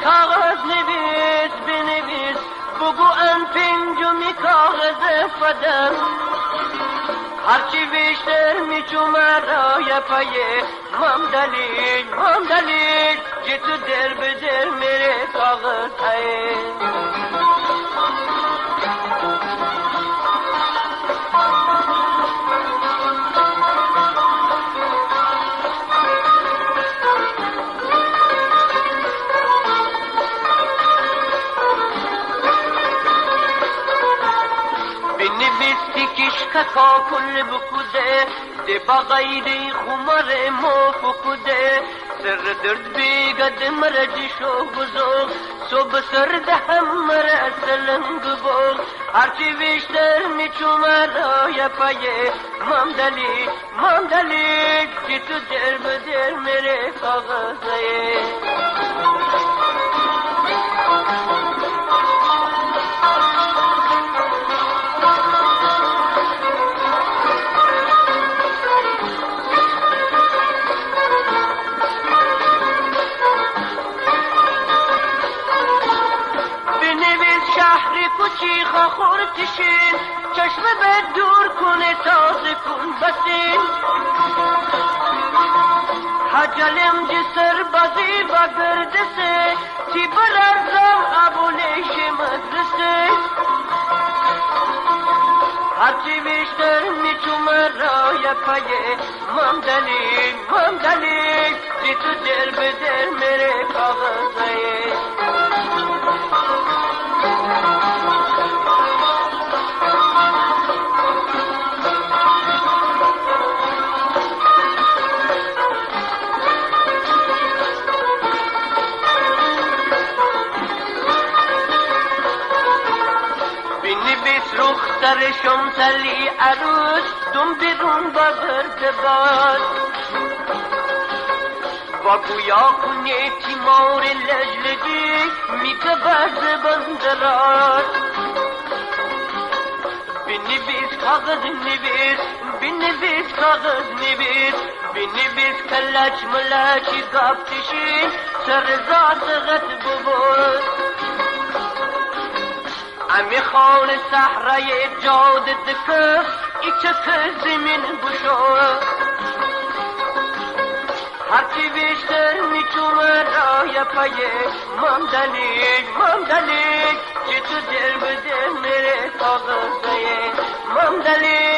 کاغذ نویس بنویس بگو ان پنجمی کاغذ فدم هرچی بیشتر میچو مرای پایه ممدلی جتو در بدر میره کاغذ های ککا کل بکوده ده بغیری خمر موفکوده سر درد بیگد مرجشو بزرگ صبح سر دهم مرسلنگ بوگ هرچی بیشتر میچو مرای پایه ممدلی که تو در بدر میره کاغذه چیخا خورتشین چشم به دور کنه تازه کن بسین حجلم جسر بازی با گردسه تی برزم ابونش مدرسه هرچی بیشتر میچو مرای پایه ممدلی جی تو در بدر میره کاغذه در شمسلی عروس دم بیرون بغرد باد و گویا کنه تیمار لجلجی میگه برد بندرات بنویس کاغذ بنویس کلچ ملچی گافتشی سر زاسغت ببود امی خان صحرای جاد دکف ایچه زمین بشو هرچی بیشتر میچو مرای پایه ممدلی چی تو در بدر میره کاغذه ممدلی